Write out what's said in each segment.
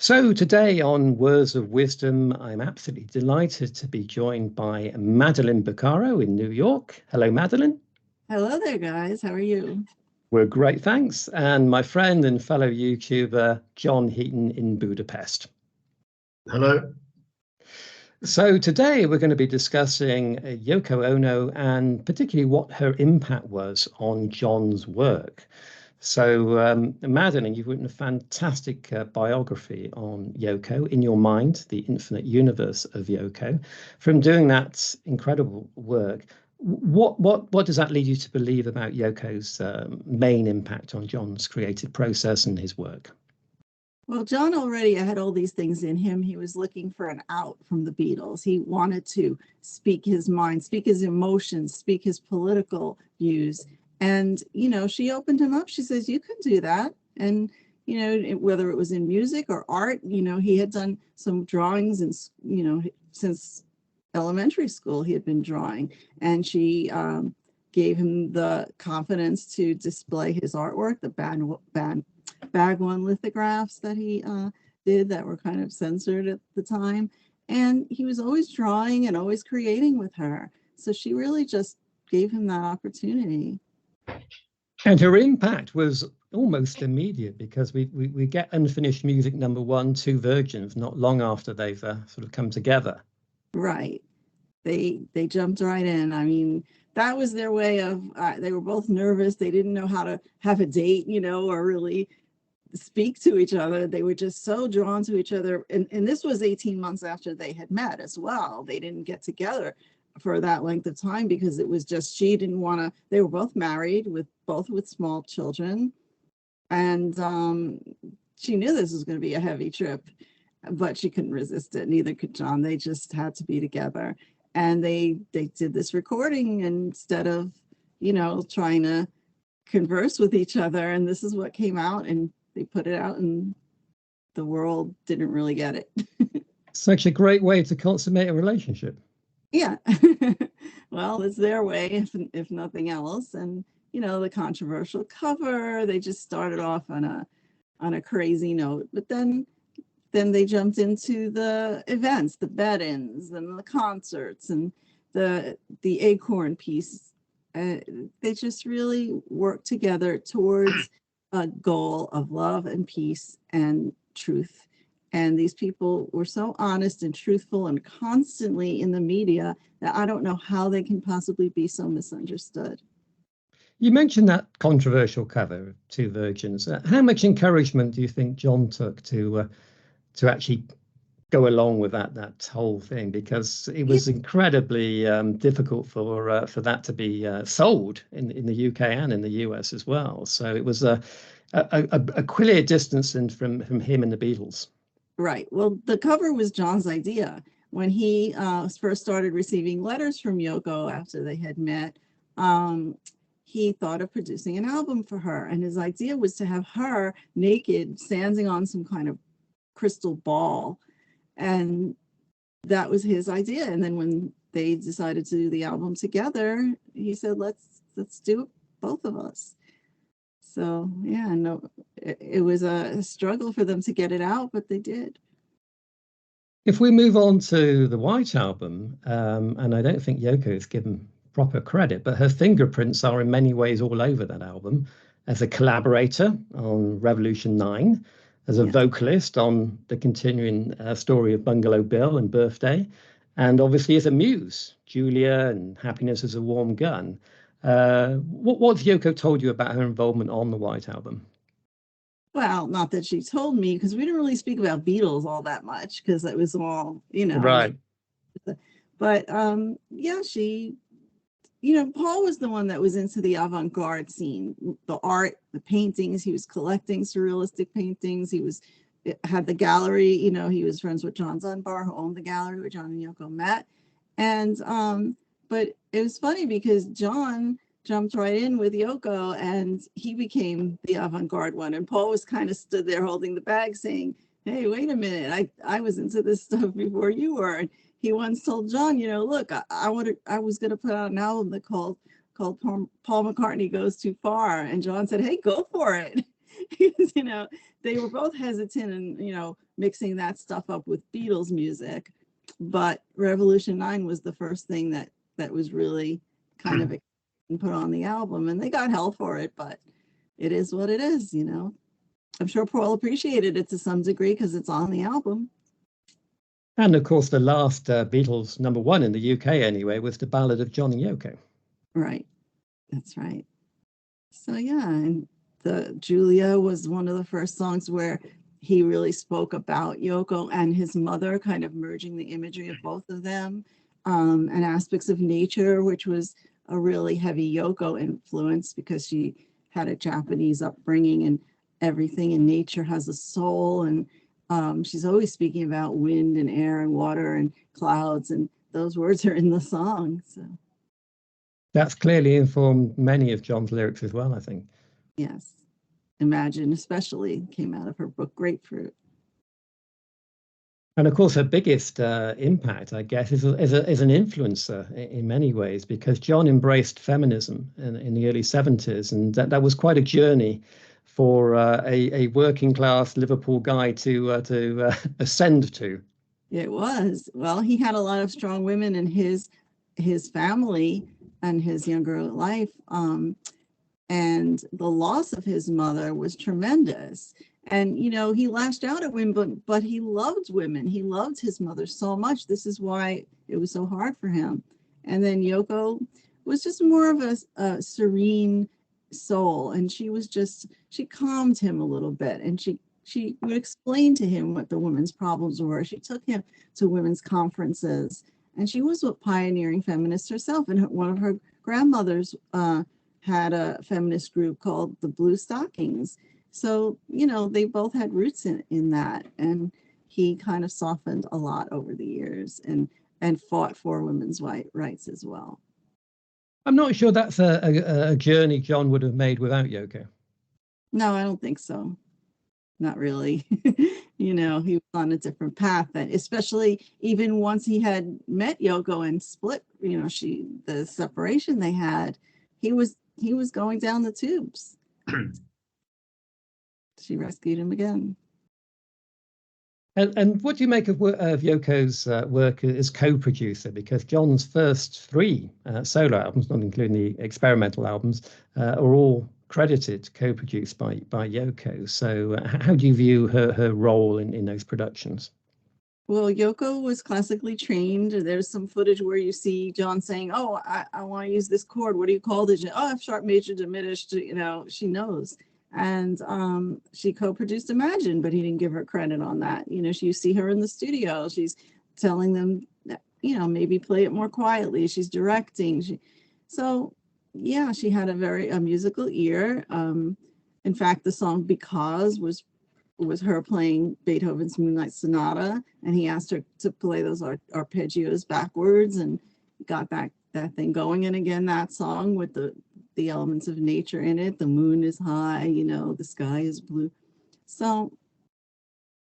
So today on Words of Wisdom, I'm absolutely delighted to be joined by Madeline Bocaro in New York. Hello, Madeline. Hello there, guys. How are you? We're great, thanks. And my friend and fellow YouTuber, John Heaton in Budapest. Hello. So today we're going to be discussing Yoko Ono and particularly what her impact was on John's work. So, Madeline, you've written a fantastic biography on Yoko, In Your Mind, the Infinite Universe of Yoko. From doing that incredible work, what does that lead you to believe about Yoko's main impact on John's creative process and his work? Well, John already had all these things in him. He was looking for an out from the Beatles. He wanted to speak his mind, speak his emotions, speak his political views. And, she opened him up. She says, you can do that. And, whether it was in music or art, he had done some drawings and, since elementary school, he had been drawing. And she gave him the confidence to display his artwork, the bag one lithographs that he did that were kind of censored at the time. And he was always drawing and always creating with her. So she really just gave him that opportunity. And her impact was almost immediate because we get Unfinished Music #1, Two Virgins, not long after they've sort of come together. Right. They jumped right in. I mean, that was their way of, they were both nervous. They didn't know how to have a date, or really speak to each other. They were just so drawn to each other. And this was 18 months after they had met as well. They didn't get together for that length of time because it was just, she didn't want to, they were both married with small children. And she knew this was going to be a heavy trip, but she couldn't resist it. Neither could John. They just had to be together. And they did this recording instead of, trying to converse with each other. And this is what came out, and they put it out, and the world didn't really get it. Such a great way to consummate a relationship. Yeah. Well, it's their way, if nothing else. And, the controversial cover, they just started off on a crazy note, but then they jumped into the events, the bed-ins and the concerts and the acorn piece. They just really worked together towards a goal of love and peace and truth. And these people were so honest and truthful and constantly in the media that I don't know how they can possibly be so misunderstood. You mentioned that controversial cover, Two Virgins. How much encouragement do you think John took to actually go along with that whole thing? Because it was incredibly difficult for that to be sold in the UK and in the US as well. So it was a clear distance from him and the Beatles. Right. Well, the cover was John's idea. When he first started receiving letters from Yoko after they had met, he thought of producing an album for her. And his idea was to have her naked, standing on some kind of crystal ball. And that was his idea. And then when they decided to do the album together, he said, let's do it, both of us. So, yeah, no, it was a struggle for them to get it out, but they did. If we move on to the White Album, and I don't think Yoko is given proper credit, but her fingerprints are in many ways all over that album, as a collaborator on Revolution 9, as a vocalist on the continuing story of Bungalow Bill and Birthday, and obviously as a muse, Julia and Happiness is a Warm Gun. What's Yoko told you about her involvement on the White Album? Well, not that she told me, because we didn't really speak about Beatles all that much, because it was all, Right. But yeah, she, Paul was the one that was into the avant-garde scene, the art, the paintings. He was collecting surrealistic paintings. He had the gallery, he was friends with John Dunbar, who owned the gallery where John and Yoko met. And but it was funny because John jumped right in with Yoko and he became the avant-garde one. And Paul was kind of stood there holding the bag saying, hey, wait a minute, I was into this stuff before you were. And he once told John, look, I was going to put out an album called Paul McCartney Goes Too Far. And John said, hey, go for it. because, they were both hesitant and, mixing that stuff up with Beatles music. But Revolution 9 was the first thing that was really kind of put on the album, and they got hell for it, but it is what it is. I'm sure Paul appreciated it to some degree because it's on the album. And of course, the last Beatles #1 in the UK anyway was the Ballad of John and Yoko. Right. That's right. So yeah, and the Julia was one of the first songs where he really spoke about Yoko and his mother, kind of merging the imagery of both of them, and aspects of nature, which was a really heavy Yoko influence because she had a Japanese upbringing, and everything in nature has a soul. And she's always speaking about wind and air and water and clouds, and those words are in the song. So that's clearly informed many of John's lyrics as well, I think. yes. Imagine especially came out of her book Grapefruit. And of course, her biggest impact, I guess, is an influencer in many ways, because John embraced feminism in the early 70s, and that was quite a journey for a working class Liverpool guy to ascend to. It was. Well, he had a lot of strong women in his family and his younger life. And the loss of his mother was tremendous. And, he lashed out at women, but he loved women. He loved his mother so much. This is why it was so hard for him. And then Yoko was just more of a serene soul. And she calmed him a little bit. And she would explain to him what the women's problems were. She took him to women's conferences. And she was a pioneering feminist herself. And one of her grandmothers had a feminist group called the Blue Stockings. So, they both had roots in that. And he kind of softened a lot over the years and fought for women's rights as well. I'm not sure that's a journey John would have made without Yoko. No, I don't think so. Not really. He was on a different path, and especially even once he had met Yoko and split, the separation they had, he was going down the tubes. She rescued him again. And what do you make of Yoko's work as co-producer? Because John's first 3 solo albums, not including the experimental albums, are all credited co-produced by Yoko. So how do you view her role in those productions? Well, Yoko was classically trained. There's some footage where you see John saying, "Oh, I want to use this chord. What do you call this?" "Oh, F sharp major diminished." She knows. And she co-produced Imagine, but he didn't give her credit on that. You see her in the studio. She's telling them, maybe play it more quietly. She's directing. So yeah, she had a musical ear. In fact, the song "Because" was her playing Beethoven's Moonlight Sonata, and he asked her to play those arpeggios backwards and got that thing going. And again, that song with the elements of nature in it. The moon is high, the sky is blue. So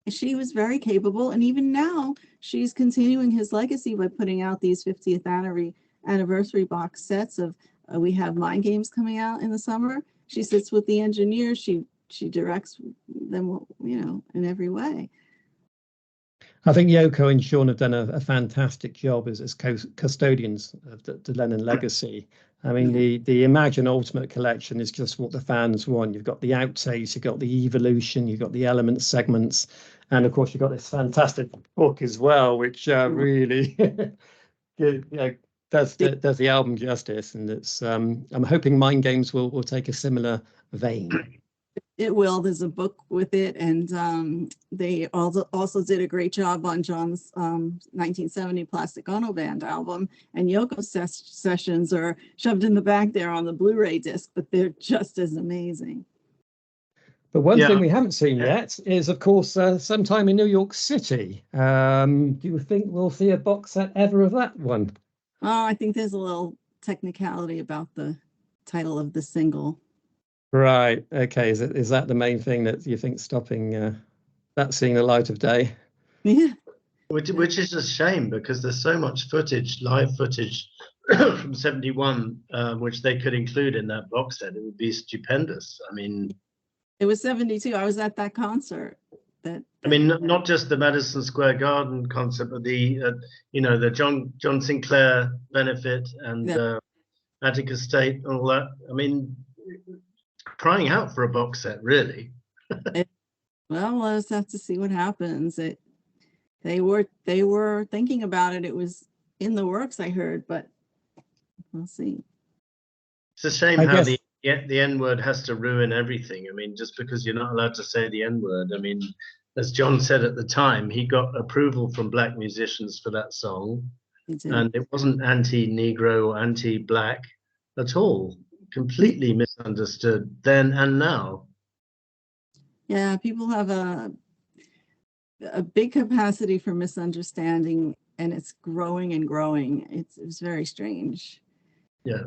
she was very capable. And even now, she's continuing his legacy by putting out these 50th anniversary box sets of, we have Mind Games coming out in the summer. She sits with the engineers. She directs them, in every way. I think Yoko and Sean have done a fantastic job as custodians of the Lennon legacy. I mean, the Imagine Ultimate Collection is just what the fans want. You've got the outtakes, you've got the evolution, you've got the elements segments, and of course you've got this fantastic book as well, which really does the album justice. And it's I'm hoping Mind Games will take a similar vein. It will. There's a book with it, and they also did a great job on John's 1970 Plastic Ono Band album. And Yoko's sessions are shoved in the back there on the Blu-ray disc, but they're just as amazing. But one thing we haven't seen yet is, of course, sometime in New York City. Do you think we'll see a box set ever of that one? Oh, I think there's a little technicality about the title of the single. Right. Okay. Is that the main thing that you think stopping that seeing the light of day? Yeah. Which is a shame, because there's so much live footage from 71, which they could include in that box set. It would be stupendous. I mean, It was 72. I was at that concert. I mean, not just the Madison Square Garden concert, but the the John Sinclair benefit and Attica State and all that. I mean, crying out for a box set, really. Well, we'll just have to see what happens. They were thinking about it. It was in the works, I heard, but we'll see. It's a shame how the N-word has to ruin everything. I mean, just because you're not allowed to say the N-word. I mean, as John said at the time, he got approval from black musicians for that song, and it wasn't anti-Negro or anti-black at all. Completely misunderstood then and now. Yeah, people have a big capacity for misunderstanding, and it's growing and growing. It's very strange. Yeah.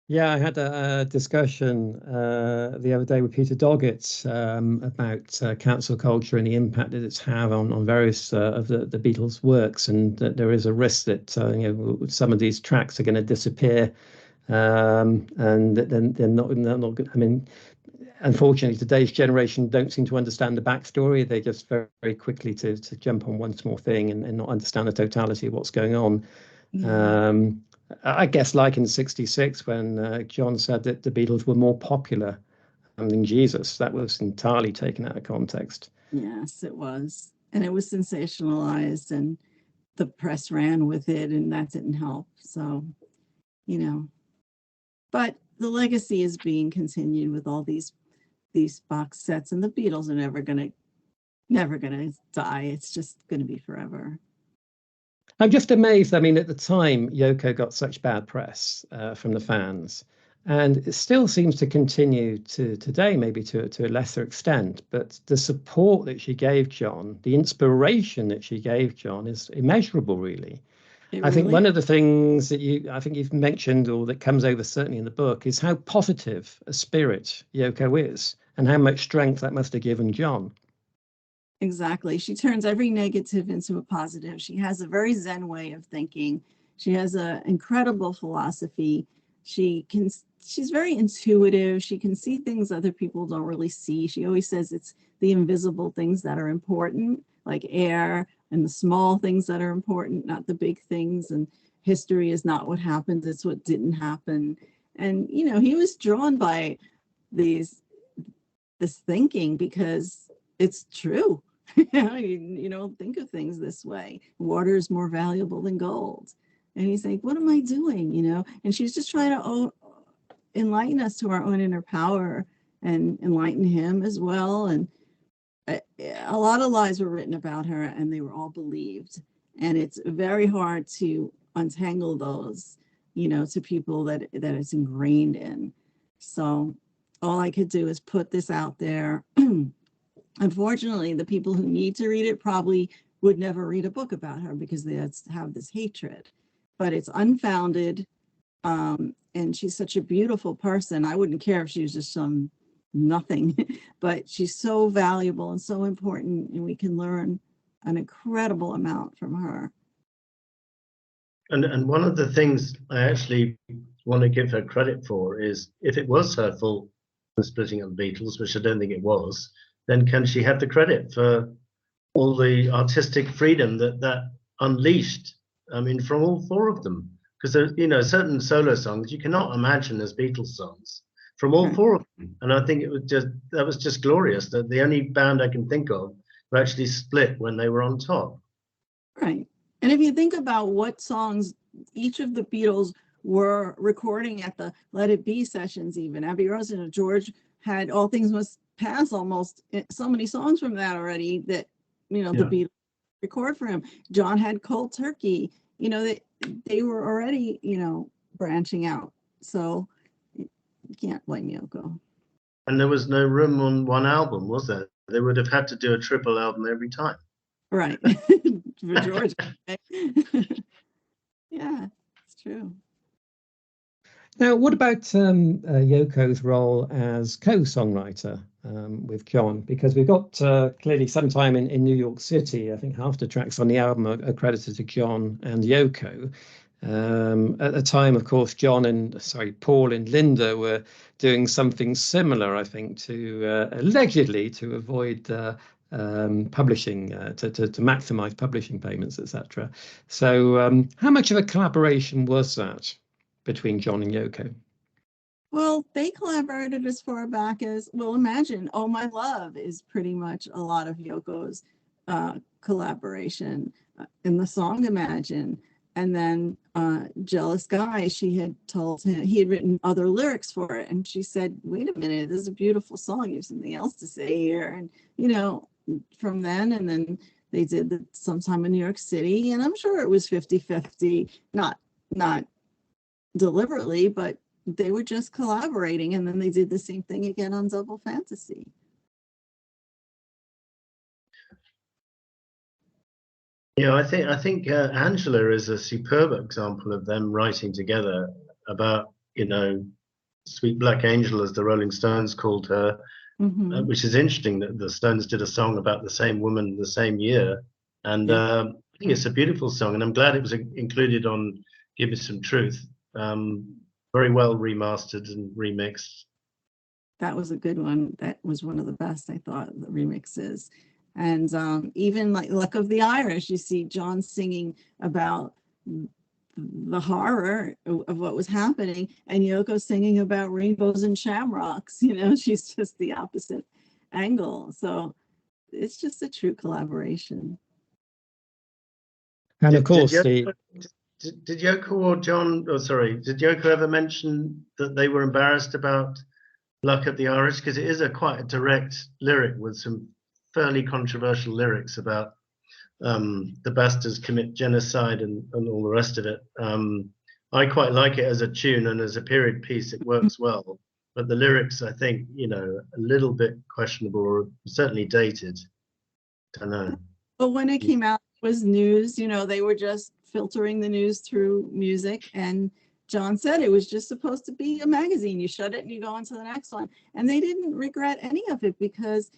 Yeah, I had a discussion the other day with Peter Doggett about cancel culture and the impact that it's had on various of the Beatles' works, and that there is a risk that some of these tracks are going to disappear, and then they're not good. I mean, unfortunately, today's generation don't seem to understand the backstory. They just very, very quickly to jump on one small thing and not understand the totality of what's going on. I guess like in '66 when John said that the Beatles were more popular than Jesus, that was entirely taken out of context. Yes, it was. And it was sensationalized, and the press ran with it, and that didn't help. So, but the legacy is being continued with all these box sets, and the Beatles are never gonna die. It's just gonna be forever. I'm just amazed. I mean, at the time, Yoko got such bad press from the fans, and it still seems to continue to today, maybe to a lesser extent. But the support that she gave John, the inspiration that she gave John, is immeasurable, really. I think one of the things that you've mentioned, or that comes over certainly in the book, is how positive a spirit Yoko is, and how much strength that must have given John. Exactly. She turns every negative into a positive. She has a very Zen way of thinking. She has an incredible philosophy. She's very intuitive. She can see things other people don't really see. She always says it's the invisible things that are important, like air, and the small things that are important, not the big things. And history is not what happened, it's what didn't happen. And, he was drawn by this thinking because it's true. You don't think of things this way. Water is more valuable than gold. And he's like, what am I doing? And she's just trying to enlighten us to our own inner power and enlighten him as well. And a lot of lies were written about her, and they were all believed. And it's very hard to untangle those, to people that it's ingrained in. So all I could do is put this out there. Unfortunately, the people who need to read it probably would never read a book about her because they have this hatred. But it's unfounded, and she's such a beautiful person. I wouldn't care if she was just some nothing, but she's so valuable and so important, and we can learn an incredible amount from her. And one of the things I actually want to give her credit for is, if it was her fault for splitting up the Beatles, which I don't think it was, then can she have the credit for all the artistic freedom that unleashed? I mean, from all four of them, because there's certain solo songs you cannot imagine as Beatles songs from all four of them. And I think that was just glorious. That the only band I can think of who actually split when they were on top. Right. And if you think about what songs each of the Beatles were recording at the Let It Be sessions, even Abbey Road and George had All Things Must Pass, almost so many songs from that already that the Beatles record for him. John had Cold Turkey. They were already branching out. So you can't blame Yoko. And there was no room on one album, was there? They would have had to do a triple album every time. Right. For George. Yeah, it's true. Now, what about Yoko's role as co-songwriter with John? Because we've got clearly sometime in New York City, I think half the tracks on the album are credited to John and Yoko. At the time, of course, Paul and Linda were doing something similar, I think, to allegedly to avoid publishing, to maximize publishing payments, etc. So how much of a collaboration was that between John and Yoko? Well, they collaborated as far back as, well, imagine, Oh My Love is pretty much a lot of Yoko's collaboration in the song Imagine. And then Jealous Guy, she had told him, he had written other lyrics for it. And she said, wait a minute, this is a beautiful song. You have something else to say here. And, you know, from then, and then they did it sometime in New York City. And I'm sure it was 50-50, not deliberately, but they were just collaborating. And then they did the same thing again on Double Fantasy. Yeah, I think Angela is a superb example of them writing together about, you know, Sweet Black Angel, as the Rolling Stones called her, which is interesting that the Stones did a song about the same woman the same year. And I think it's a beautiful song, and I'm glad it was included on Give Me Some Truth. Very well remastered and remixed. That was a good one. That was one of the best, I thought, the remixes. And even like Luck of the Irish, you see John singing about the horror of what was happening, and Yoko singing about rainbows and shamrocks. You know, she's just the opposite angle. So it's just a true collaboration. And of course, did Yoko or John, did Yoko ever mention that they were embarrassed about Luck of the Irish? Because it is quite a direct lyric with some fairly controversial lyrics about the bastards commit genocide and all the rest of it. I quite like it as a tune, and as a period piece it works well, but the lyrics, I think, you know, a little bit questionable, or certainly dated. Don't know. But when it came out, it was news. You know, they were just filtering the news through music, and John said it was just supposed to be a magazine. You shut it and you go on to the next one. And they didn't regret any of it, because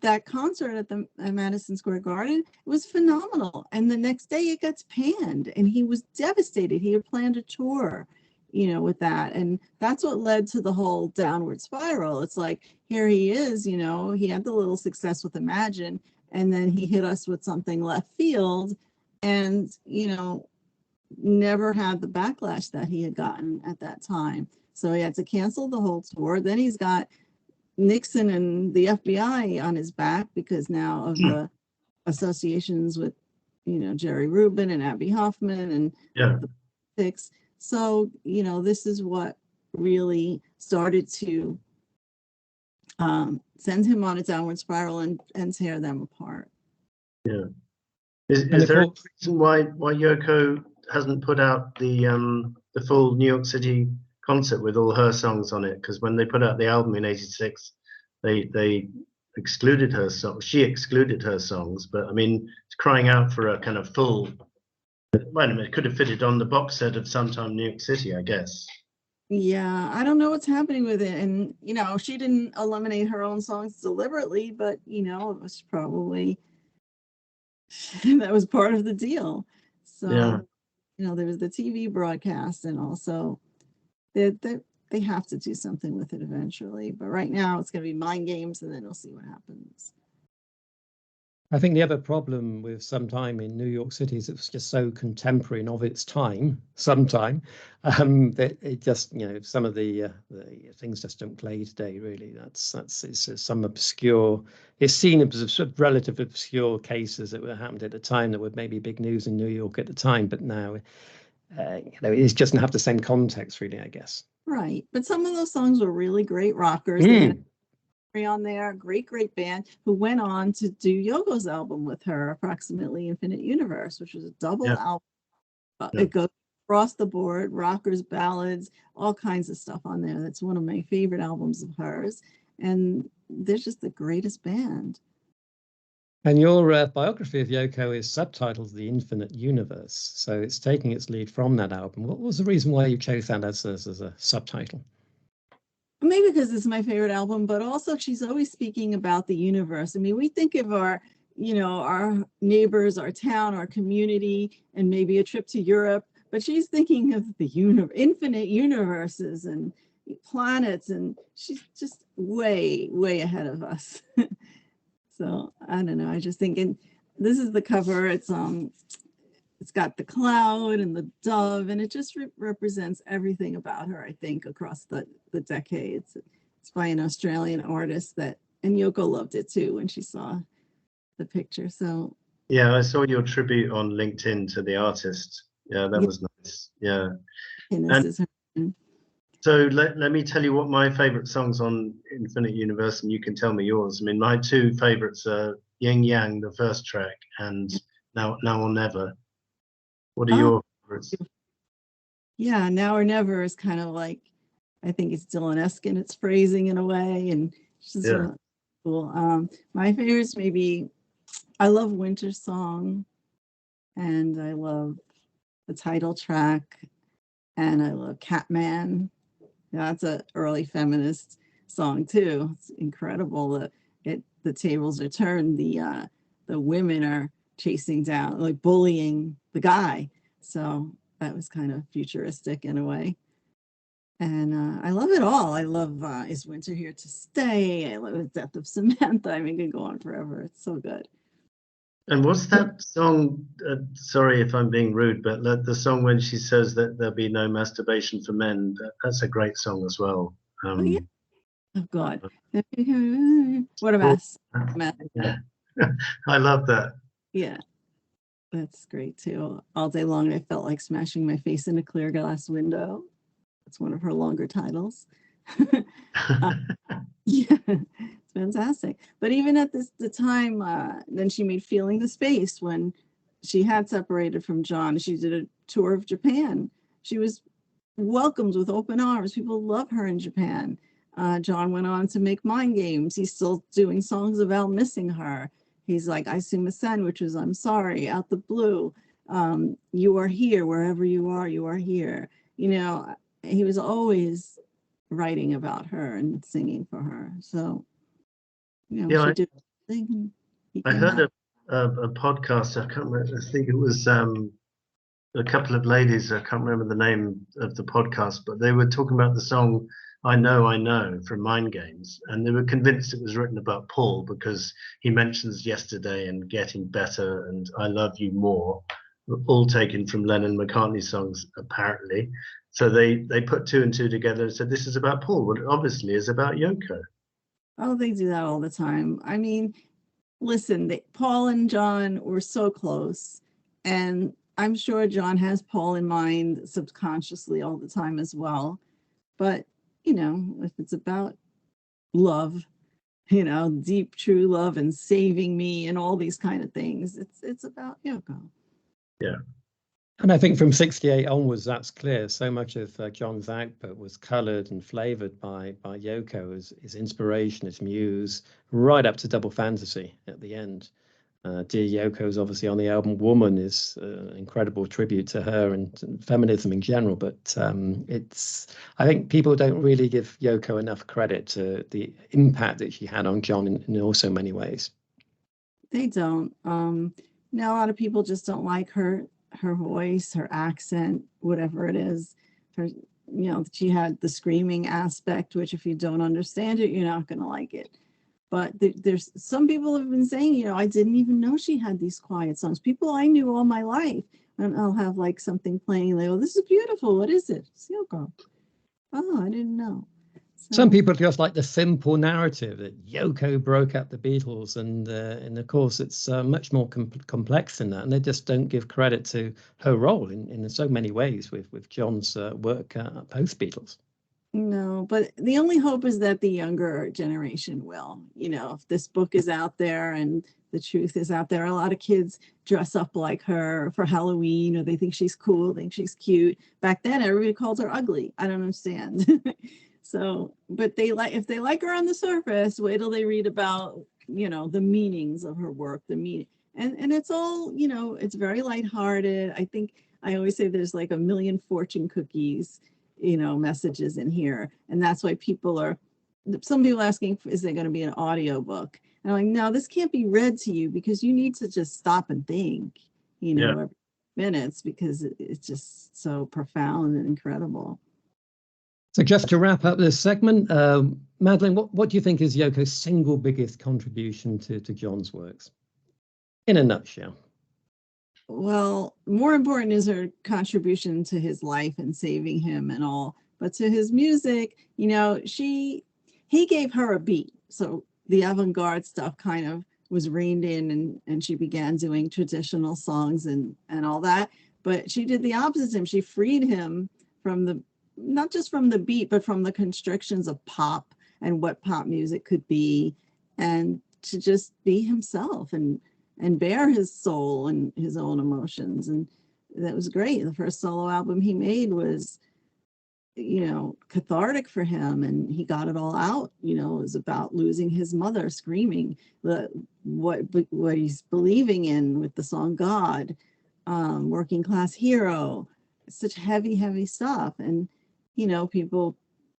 that concert at the Madison Square Garden was phenomenal. And the next day it gets panned, and he was devastated. He had planned a tour, you know, with that. And that's what led to the whole downward spiral. It's like, here he is, you know, he had the little success with Imagine, and then he hit us with something left field, and, you know, never had the backlash that he had gotten at that time. So he had to cancel the whole tour. Then he's got Nixon and the FBI on his back, because now of the associations with, you know, Jerry Rubin and Abby Hoffman and the politics. So, you know, this is what really started to send him on a downward spiral and tear them apart. Yeah. Is there a reason why Yoko hasn't put out the full New York City concert with all her songs on it? Because when they put out the album in '86, they excluded her songs. She excluded her songs, but I mean, it's crying out for a kind of full. Wait a minute, it could have fitted on the box set of Sometime New York City, I guess. Yeah, I don't know what's happening with it. And, you know, she didn't eliminate her own songs deliberately, but, you know, it was probably, that was part of the deal. So, you know, there was the TV broadcast, and also they have to do something with it eventually. But right now it's going to be mind games, and then we'll see what happens. I think the other problem with Sometime in New York City is it was just so contemporary and of its time, that it just, you know, some of the things just don't play today, really. It's some obscure, it's seen as sort of relatively obscure cases that were happened at the time that were maybe big news in New York at the time, but now, you know, it just doesn't have the same context, really, I guess. Right. But some of those songs were really great rockers. They had on there, great band, who went on to do Yoko's album with her, Approximately Infinite Universe, which was a double album. It goes across the board, rockers, ballads, all kinds of stuff on there. That's one of my favorite albums of hers, and they're just the greatest band. And your biography of Yoko is subtitled The Infinite Universe, so it's taking its lead from that album. What was the reason why you chose that as a subtitle? Maybe because it's my favorite album, but also she's always speaking about the universe. I mean, we think of our, you know, our neighbors, our town, our community, and maybe a trip to Europe, but she's thinking of the infinite universes and planets, and she's just way, way ahead of us. So I don't know. I just think, and this is the cover. It's got the cloud and the dove, and it just represents everything about her, I think, across the decades. It's by an Australian artist and Yoko loved it too when she saw the picture. So yeah, I saw your tribute on LinkedIn to the artist. Yeah, that was nice. Yeah. And this is her. So let me tell you what my favorite songs on Infinite Universe, and you can tell me yours. I mean, my two favorites are Yin Yang, the first track, and Now or Never. What are your favorites? Yeah, Now or Never is kind of like, I think it's Dylan-esque in its phrasing in a way, and it's just really cool. My favorites, maybe, I love Winter Song, and I love the title track, and I love Catman. That's an early feminist song too. It's incredible. The tables are turned. The women are chasing down, like bullying the guy. So that was kind of futuristic in a way. And I love it all. I love Is Winter Here to Stay? I love The Death of Samantha. I mean, it could go on forever. It's so good. And what's that song? Sorry if I'm being rude, but the song when she says that there'll be no masturbation for men, that's a great song as well. Oh, yeah. Oh, God. What a mess. Yeah. I love that. Yeah. That's great too. All day long, I felt like smashing my face in a clear glass window. That's one of her longer titles. Yeah, it's fantastic. But even at the time, then she made Feeling the Space when she had separated from John. She did a tour of Japan. She was welcomed with open arms. People love her in Japan. John went on to make Mind Games. He's still doing songs about missing her. He's like, I Sing the Sun, which is I'm Sorry, Out the Blue. You Are Here, Wherever You are here. You know, he was always writing about her and singing for her. So, you know, she did everything. I heard a podcast. I can't remember. I think it was a couple of ladies. I can't remember the name of the podcast, but they were talking about the song I Know from Mind Games, and they were convinced it was written about Paul because he mentions Yesterday and Getting Better and I Love You More, all taken from Lennon McCartney songs apparently. So they put two and two together and said this is about Paul, but it obviously is about Yoko. Oh, they do that all the time. I mean, listen, Paul and John were so close, and I'm sure John has Paul in mind subconsciously all the time as well. But you know, if it's about love, you know, deep, true love and saving me and all these kind of things, it's about Yoko. Yeah. And I think from 68 onwards, that's clear. So much of John's output was coloured and flavoured by Yoko, his inspiration, his muse, right up to Double Fantasy at the end. Dear Yoko is obviously on the album. Woman is an incredible tribute to her and feminism in general. But I think people don't really give Yoko enough credit to the impact that she had on John in also many ways. They don't. Now a lot of people just don't like her voice, her accent, whatever it is. Her, you know, she had the screaming aspect, which if you don't understand it, you're not going to like it. But there's some people have been saying, you know, I didn't even know she had these quiet songs. People I knew all my life, and I'll have like something playing. They go, "This is beautiful. What is it?" It's Yoko. Oh, I didn't know. So, some people just like the simple narrative that Yoko broke up the Beatles, and of course it's much more complex than that, and they just don't give credit to her role in so many ways with John's work post Beatles. No, but the only hope is that the younger generation will. You know, if this book is out there and the truth is out there, a lot of kids dress up like her for Halloween, or they think she's cool, think she's cute. Back then, everybody called her ugly. I don't understand. So, but if they like her on the surface, wait till they read about, you know, the meanings of her work, the meaning. And it's all, you know, it's very lighthearted. I think I always say there's like a million fortune cookies, you know, messages in here. And that's why some people asking, is there going to be an audio book? And I'm like, no, this can't be read to you because you need to just stop and think, you know. minutes because it's just so profound and incredible. So just to wrap up this segment, Madeline, what do you think is Yoko's single biggest contribution to John's works, in a nutshell? Well, more important is her contribution to his life and saving him and all, but to his music, you know, he gave her a beat. So the avant-garde stuff kind of was reined in, and she began doing traditional songs and all that. But she did the opposite to him. She freed him from not just from the beat, but from the constrictions of pop and what pop music could be, and to just be himself and bear his soul and his own emotions. And that was great. The first solo album he made was, you know, cathartic for him, and he got it all out. You know, it was about losing his mother, screaming what he's believing in with the song God, Working Class Hero. Such heavy stuff. And, you know, people,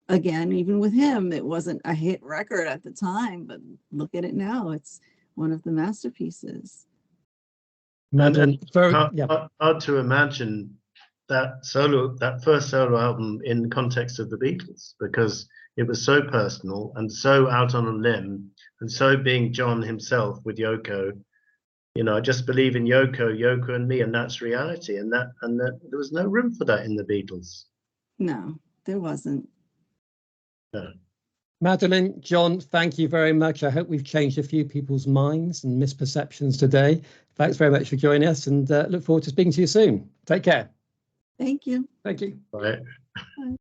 again, even with him, it wasn't a hit record at the time, but look at it now. It's one of the masterpieces. And hard to imagine that first solo album in the context of the Beatles, because it was so personal and so out on a limb, and so being John himself with Yoko. You know, I just believe in Yoko and me, and that's reality. And that there was no room for that in the Beatles. No, there wasn't. No. Madeline, John, thank you very much. I hope we've changed a few people's minds and misperceptions today. Thanks very much for joining us, and look forward to speaking to you soon. Take care. Thank you. Thank you. Bye. Bye.